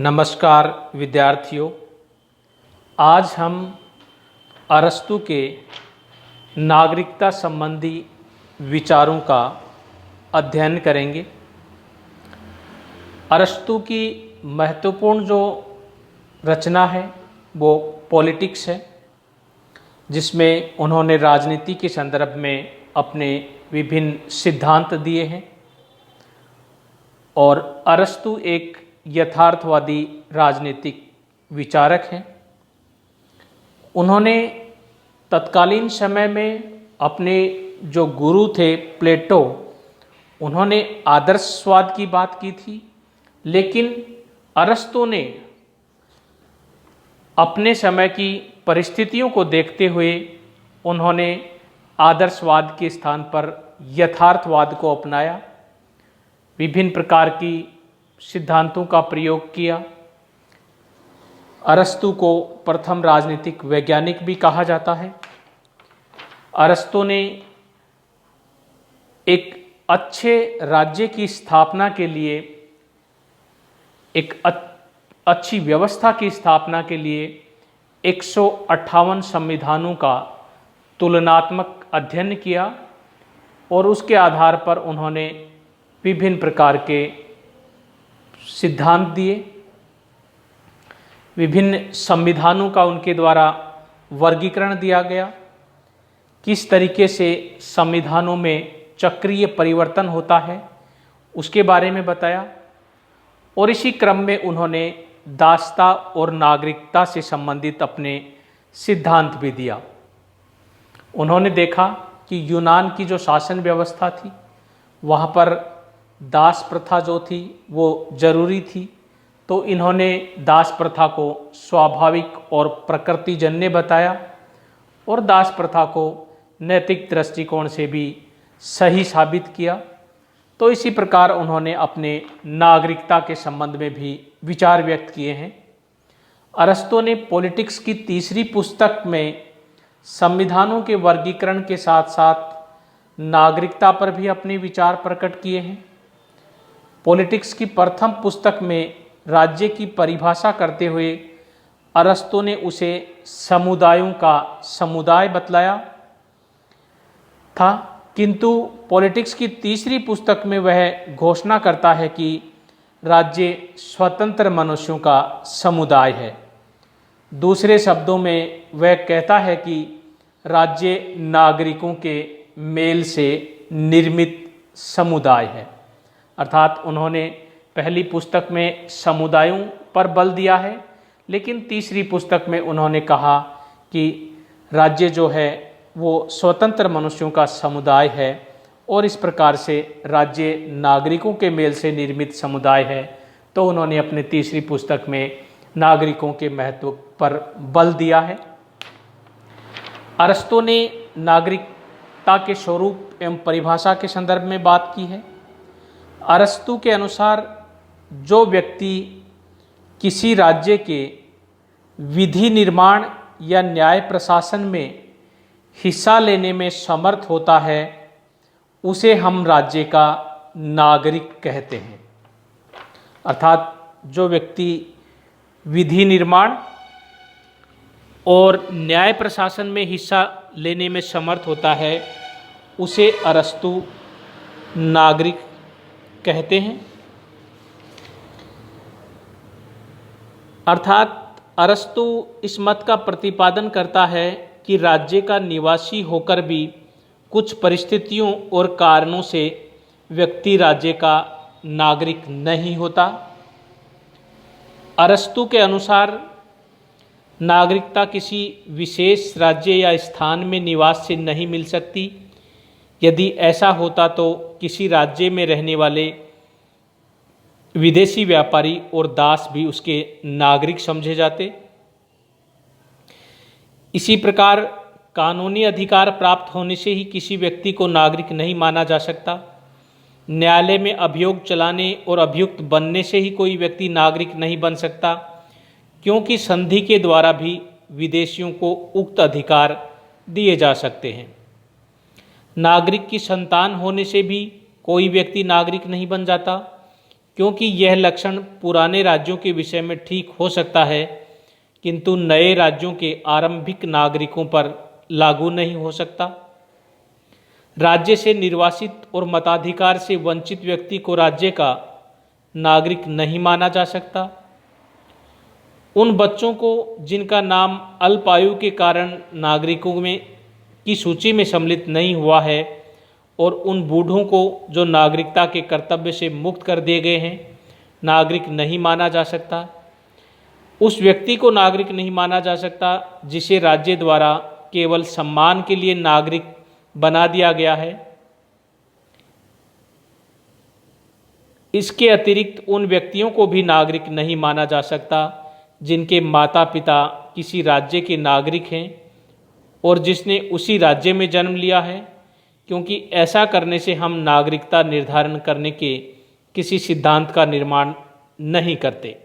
नमस्कार विद्यार्थियों। आज हम अरस्तू के नागरिकता संबंधी विचारों का अध्ययन करेंगे। अरस्तू की महत्वपूर्ण जो रचना है वो पॉलिटिक्स है, जिसमें उन्होंने राजनीति के संदर्भ में अपने विभिन्न सिद्धांत दिए हैं। और अरस्तू एक यथार्थवादी राजनीतिक विचारक हैं। उन्होंने तत्कालीन समय में अपने जो गुरु थे प्लेटो, उन्होंने आदर्शवाद की बात की थी, लेकिन अरस्तू ने अपने समय की परिस्थितियों को देखते हुए उन्होंने आदर्शवाद के स्थान पर यथार्थवाद को अपनाया, विभिन्न प्रकार की सिद्धांतों का प्रयोग किया। अरस्तू को प्रथम राजनीतिक वैज्ञानिक भी कहा जाता है। अरस्तू ने एक अच्छे राज्य की स्थापना के लिए, एक अच्छी व्यवस्था की स्थापना के लिए 158 संविधानों का तुलनात्मक अध्ययन किया और उसके आधार पर उन्होंने विभिन्न प्रकार के सिद्धांत दिए। विभिन्न संविधानों का उनके द्वारा वर्गीकरण दिया गया, किस तरीके से संविधानों में चक्रीय परिवर्तन होता है उसके बारे में बताया। और इसी क्रम में उन्होंने दासता और नागरिकता से संबंधित अपने सिद्धांत भी दिया। उन्होंने देखा कि यूनान की जो शासन व्यवस्था थी, वहाँ पर दास प्रथा जो थी वो जरूरी थी, तो इन्होंने दास प्रथा को स्वाभाविक और प्रकृतिजन्य बताया और दास प्रथा को नैतिक दृष्टिकोण से भी सही साबित किया। तो इसी प्रकार उन्होंने अपने नागरिकता के संबंध में भी विचार व्यक्त किए हैं। अरस्तू ने पॉलिटिक्स की तीसरी पुस्तक में संविधानों के वर्गीकरण के साथ साथ नागरिकता पर भी अपने विचार प्रकट किए हैं। पॉलिटिक्स की प्रथम पुस्तक में राज्य की परिभाषा करते हुए अरस्तू ने उसे समुदायों का समुदाय बतलाया था, किंतु पॉलिटिक्स की तीसरी पुस्तक में वह घोषणा करता है कि राज्य स्वतंत्र मनुष्यों का समुदाय है। दूसरे शब्दों में वह कहता है कि राज्य नागरिकों के मेल से निर्मित समुदाय है। अर्थात उन्होंने पहली पुस्तक में समुदायों पर बल दिया है, लेकिन तीसरी पुस्तक में उन्होंने कहा कि राज्य जो है वो स्वतंत्र मनुष्यों का समुदाय है और इस प्रकार से राज्य नागरिकों के मेल से निर्मित समुदाय है। तो उन्होंने अपने तीसरी पुस्तक में नागरिकों के महत्व पर बल दिया है। अरस्तू ने नागरिकता के स्वरूप एवं परिभाषा के संदर्भ में बात की है। अरस्तू के अनुसार जो व्यक्ति किसी राज्य के विधि निर्माण या न्याय प्रशासन में हिस्सा लेने में समर्थ होता है, उसे हम राज्य का नागरिक कहते हैं। अर्थात जो व्यक्ति विधि निर्माण और न्याय प्रशासन में हिस्सा लेने में समर्थ होता है, उसे अरस्तू नागरिक कहते हैं। अर्थात अरस्तू इस मत का प्रतिपादन करता है कि राज्य का निवासी होकर भी कुछ परिस्थितियों और कारणों से व्यक्ति राज्य का नागरिक नहीं होता। अरस्तू के अनुसार नागरिकता किसी विशेष राज्य या स्थान में निवास से नहीं मिल सकती। यदि ऐसा होता तो किसी राज्य में रहने वाले विदेशी व्यापारी और दास भी उसके नागरिक समझे जाते। इसी प्रकार कानूनी अधिकार प्राप्त होने से ही किसी व्यक्ति को नागरिक नहीं माना जा सकता। न्यायालय में अभियोग चलाने और अभियुक्त बनने से ही कोई व्यक्ति नागरिक नहीं बन सकता, क्योंकि संधि के द्वारा भी विदेशियों को उक्त अधिकार दिए जा सकते हैं। नागरिक की संतान होने से भी कोई व्यक्ति नागरिक नहीं बन जाता, क्योंकि यह लक्षण पुराने राज्यों के विषय में ठीक हो सकता है, किंतु नए राज्यों के आरंभिक नागरिकों पर लागू नहीं हो सकता। राज्य से निर्वासित और मताधिकार से वंचित व्यक्ति को राज्य का नागरिक नहीं माना जा सकता। उन बच्चों को जिनका नाम अल्पायु के कारण नागरिकों में की सूची में सम्मिलित नहीं हुआ है, और उन बूढ़ों को जो नागरिकता के कर्तव्य से मुक्त कर दिए गए हैं, नागरिक नहीं माना जा सकता। उस व्यक्ति को नागरिक नहीं माना जा सकता जिसे राज्य द्वारा केवल सम्मान के लिए नागरिक बना दिया गया है। इसके अतिरिक्त उन व्यक्तियों को भी नागरिक नहीं माना जा सकता जिनके माता पिता किसी राज्य के नागरिक हैं और जिसने उसी राज्य में जन्म लिया है, क्योंकि ऐसा करने से हम नागरिकता निर्धारण करने के किसी सिद्धांत का निर्माण नहीं करते।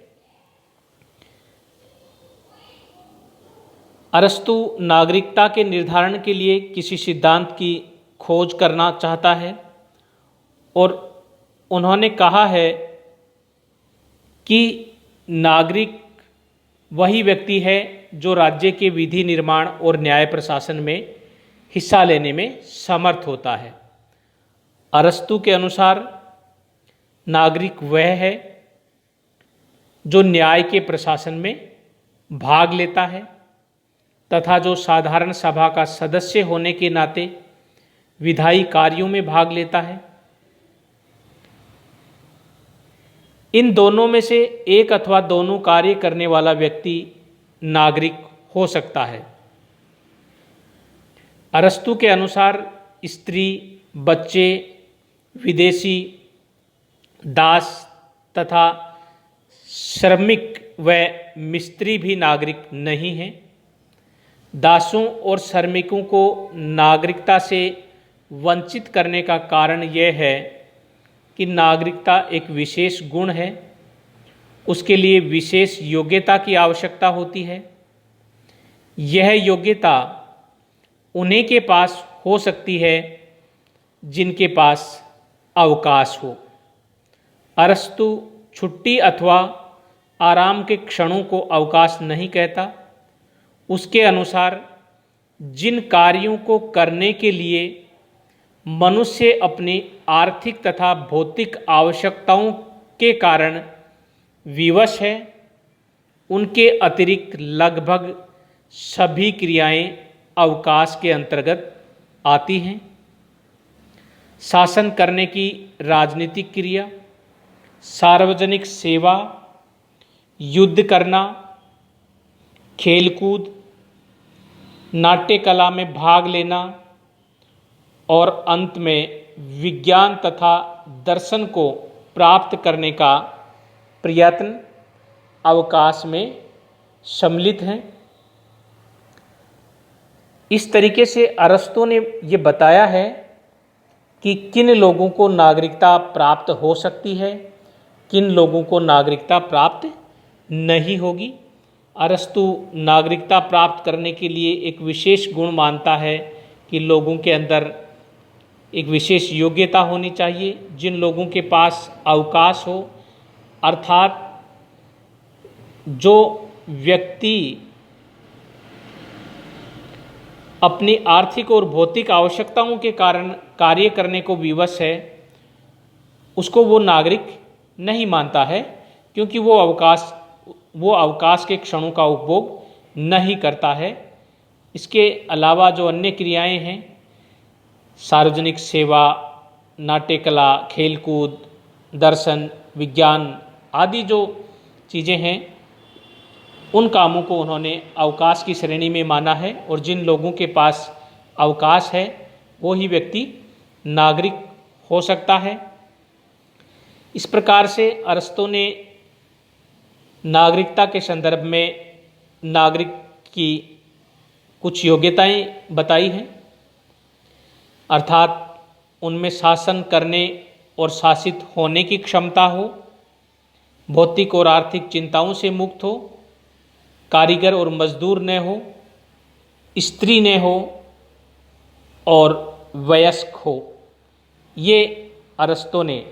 अरस्तु नागरिकता के निर्धारण के लिए किसी सिद्धांत की खोज करना चाहता है और उन्होंने कहा है कि नागरिक वही व्यक्ति है जो राज्य के विधि निर्माण और न्याय प्रशासन में हिस्सा लेने में समर्थ होता है। अरस्तु के अनुसार नागरिक वह है जो न्याय के प्रशासन में भाग लेता है तथा जो साधारण सभा का सदस्य होने के नाते विधायी कार्यों में भाग लेता है। इन दोनों में से एक अथवा दोनों कार्य करने वाला व्यक्ति नागरिक हो सकता है। अरस्तु के अनुसार स्त्री, बच्चे, विदेशी, दास तथा श्रमिक व मिस्त्री भी नागरिक नहीं हैं। दासों और श्रमिकों को नागरिकता से वंचित करने का कारण यह है कि नागरिकता एक विशेष गुण है, उसके लिए विशेष योग्यता की आवश्यकता होती है। यह योग्यता उन्हीं के पास हो सकती है जिनके पास अवकाश हो। अरस्तु छुट्टी अथवा आराम के क्षणों को अवकाश नहीं कहता। उसके अनुसार जिन कार्यों को करने के लिए मनुष्य अपनी आर्थिक तथा भौतिक आवश्यकताओं के कारण विवश है, उनके अतिरिक्त लगभग सभी क्रियाएं अवकाश के अंतर्गत आती हैं। शासन करने की राजनीतिक क्रिया, सार्वजनिक सेवा, युद्ध करना, खेलकूद, नाट्य कला में भाग लेना और अंत में विज्ञान तथा दर्शन को प्राप्त करने का प्रयत्न अवकाश में सम्मिलित हैं। इस तरीके से अरस्तु ने ये बताया है कि किन लोगों को नागरिकता प्राप्त हो सकती है, किन लोगों को नागरिकता प्राप्त नहीं होगी। अरस्तु नागरिकता प्राप्त करने के लिए एक विशेष गुण मानता है कि लोगों के अंदर एक विशेष योग्यता होनी चाहिए। जिन लोगों के पास अवकाश हो, अर्थात जो व्यक्ति अपनी आर्थिक और भौतिक आवश्यकताओं के कारण कार्य करने को विवश है, उसको वो नागरिक नहीं मानता है, क्योंकि वो अवकाश के क्षणों का उपभोग नहीं करता है। इसके अलावा जो अन्य क्रियाएं हैं, सार्वजनिक सेवा, नाट्य कला, खेलकूद, दर्शन, विज्ञान आदि जो चीज़ें हैं, उन कामों को उन्होंने अवकाश की श्रेणी में माना है। और जिन लोगों के पास अवकाश है वो ही व्यक्ति नागरिक हो सकता है। इस प्रकार से अरस्तु ने नागरिकता के संदर्भ में नागरिक की कुछ योग्यताएं बताई हैं, अर्थात उनमें शासन करने और शासित होने की क्षमता हो, भौतिक और आर्थिक चिंताओं से मुक्त हो, कारीगर और मजदूर न हो, स्त्री न हो और वयस्क हो। ये अरस्तु ने